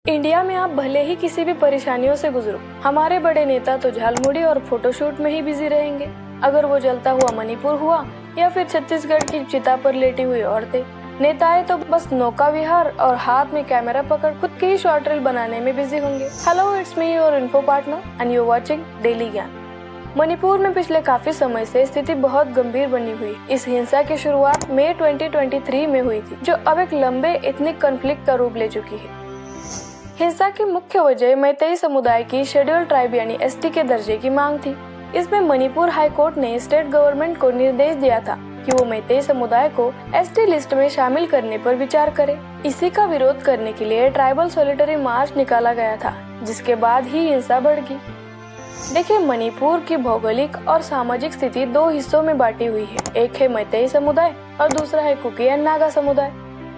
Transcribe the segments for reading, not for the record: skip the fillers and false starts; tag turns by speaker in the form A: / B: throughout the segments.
A: India में आप भले ही किसी भी परेशानियों से गुजरो, हमारे बड़े नेता तो झालमुड़ी और फोटोशूट में ही बिजी रहेंगे। अगर वो जलता हुआ मणिपुर हुआ या फिर छत्तीसगढ़ की चिता पर लेटी हुई औरतें, नेताएं तो बस नौका विहार और हाथ में कैमरा पकड़ खुद की ही शॉर्ट रील बनाने में बिजी होंगे। Hello, it's me your info partner and you watching daily ज्ञान। मणिपुर में पिछले काफी समय से स्थिति बहुत गंभीर बनी हुई। इस हिंसा की शुरुआत मई 2023 में हुई थी, जो अब एक लंबे एथनिक कॉन्फ्लिक्ट का रूप ले चुकी है। हिंसा की मुख्य वजह मैतेई समुदाय की शेड्यूल्ड ट्राइब यानी एसटी के दर्जे की मांग थी। इसमें मणिपुर हाई कोर्ट ने स्टेट गवर्नमेंट को निर्देश दिया था कि वो मैतेई समुदाय को एसटी लिस्ट में शामिल करने पर विचार करे। इसी का विरोध करने के लिए ट्राइबल सॉलिडरी मार्च निकाला गया था, जिसके बाद ही हिंसा बढ़ गई। देखिए, मणिपुर की भौगोलिक और सामाजिक स्थिति दो हिस्सों में बांटी हुई है। एक है मैतेई समुदाय और दूसरा है कुकी एंड नागा समुदाय।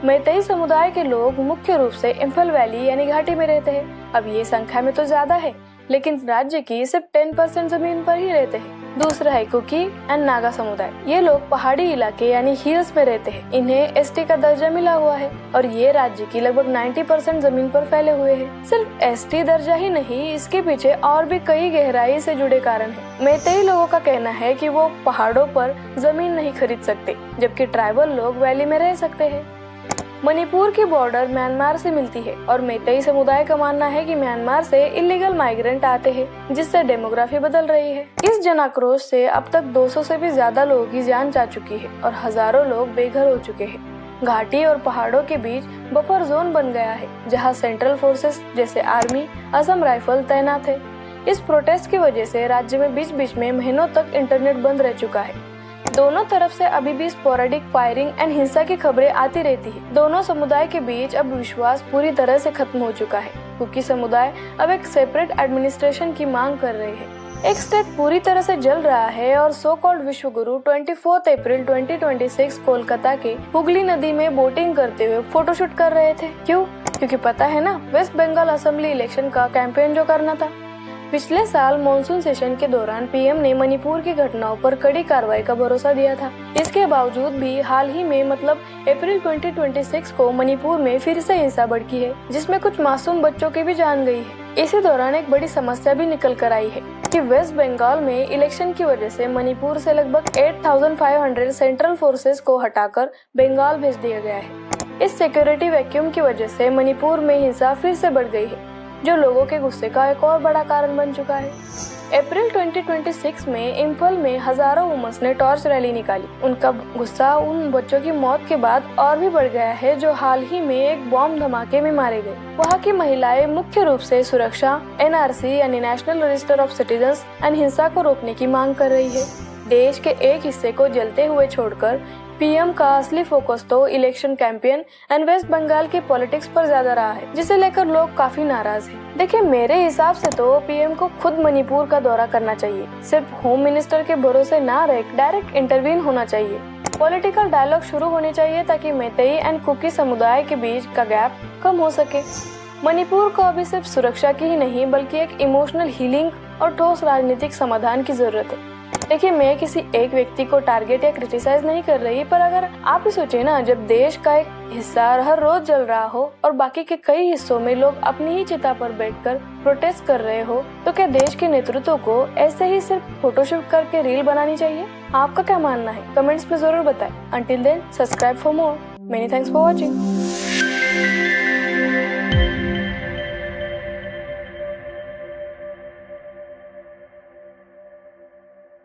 A: मैतेई समुदाय के लोग मुख्य रूप से इम्फल वैली यानी घाटी में रहते हैं। अब ये संख्या में तो ज्यादा है, लेकिन राज्य की सिर्फ 10% जमीन पर ही रहते हैं। दूसरा है कुकी एंड नागा समुदाय। ये लोग पहाड़ी इलाके यानी हिल्स में रहते हैं। इन्हें एसटी का दर्जा मिला हुआ है और ये राज्य की लगभग 90% जमीन पर फैले हुए हैं। सिर्फ एसटी दर्जा ही नहीं, इसके पीछे और भी कई गहराई से जुड़े कारण हैं। मैतेई लोगों का कहना है कि वो पहाड़ों पर जमीन नहीं खरीद सकते, जबकि ट्राइबल लोग वैली में रह सकते हैं। मणिपुर की बॉर्डर म्यांमार से मिलती है और मैतेई समुदाय का मानना है कि म्यांमार से इलीगल माइग्रेंट आते हैं, जिससे डेमोग्राफी बदल रही है। इस जन आक्रोश से अब तक 200 से भी ज्यादा लोगों की जान जा चुकी है और हजारों लोग बेघर हो चुके हैं। घाटी और पहाड़ों के बीच बफर जोन बन गया है, जहां सेंट्रल फोर्सेस जैसे आर्मी, असम राइफल तैनात है। इस प्रोटेस्ट की वजह से राज्य में बीच बीच में महीनों तक इंटरनेट बंद रह चुका है। दोनों तरफ से अभी भी स्पोरेडिक फायरिंग एंड हिंसा की खबरें आती रहती है। दोनों समुदाय के बीच अब विश्वास पूरी तरह से खत्म हो चुका है। कुकी समुदाय अब एक सेपरेट एडमिनिस्ट्रेशन की मांग कर रहे हैं। एक स्टेट पूरी तरह से जल रहा है और सो कॉल्ड विश्व गुरु 24 अप्रैल 2026 कोलकाता के हुगली नदी में बोटिंग करते हुए फोटोशूट कर रहे थे। क्यों? क्योंकि पता है ना, वेस्ट बंगाल असेंबली इलेक्शन का कैंपेन जो करना था। पिछले साल मॉनसून सेशन के दौरान पीएम ने मणिपुर की घटनाओं पर कड़ी कार्रवाई का भरोसा दिया था। इसके बावजूद भी हाल ही में मतलब अप्रैल 2026 को मणिपुर में फिर से हिंसा भड़की है, जिसमें कुछ मासूम बच्चों की भी जान गई है। इसी दौरान एक बड़ी समस्या भी निकल कर आई है कि वेस्ट बंगाल में इलेक्शन की वजह से मणिपुर से लगभग 8500 सेंट्रल फोर्सेस को हटाकर बंगाल भेज दिया गया है। इस सिक्योरिटी वैक्यूम की वजह से मणिपुर में हिंसा फिर से बढ़ गई है, जो लोगों के गुस्से का एक और बड़ा कारण बन चुका है। अप्रैल 2026 में इम्फल में हजारों वुमेन्स ने टॉर्च रैली निकाली। उनका गुस्सा उन बच्चों की मौत के बाद और भी बढ़ गया है, जो हाल ही में एक बॉम्ब धमाके में मारे गए। वहाँ की महिलाएं मुख्य रूप से सुरक्षा, एनआरसी यानी national register of citizens and हिंसा को रोकने की मांग कर रही है। देश के एक हिस्से को जलते हुए छोड़कर पीएम का असली फोकस तो election campaign and West Bengal की पॉलिटिक्स पर ज्यादा रहा है, जिसे लेकर लोग काफी नाराज हैं। देखिए, मेरे हिसाब से तो पीएम को खुद मणिपुर का दौरा करना चाहिए। सिर्फ होम मिनिस्टर के भरोसे ना रह डायरेक्ट इंटरवीन होना चाहिए। पॉलिटिकल डायलॉग शुरू होने चाहिए ताकि मैतेई एंड कुकी समुदाय के बीच का गैप कम हो सके। मणिपुर को अभी सिर्फ सुरक्षा की ही नहीं, बल्कि एक इमोशनल हीलिंग और ठोस राजनीतिक समाधान की जरूरत है। देखिए, मैं किसी एक व्यक्ति को टारगेट या क्रिटिसाइज नहीं कर रही, पर अगर आप ही सोचे ना, जब देश का एक हिस्सा हर रोज जल रहा हो और बाकी के कई हिस्सों में लोग अपनी ही चिता पर बैठकर प्रोटेस्ट कर रहे हो, तो क्या देश के नेतृत्व को ऐसे ही सिर्फ फोटोशूट करके रील बनानी चाहिए? आपका क्या मानना है? कमेंट्स में जरूर बताएं। Until then, subscribe for more. Many thanks for watching.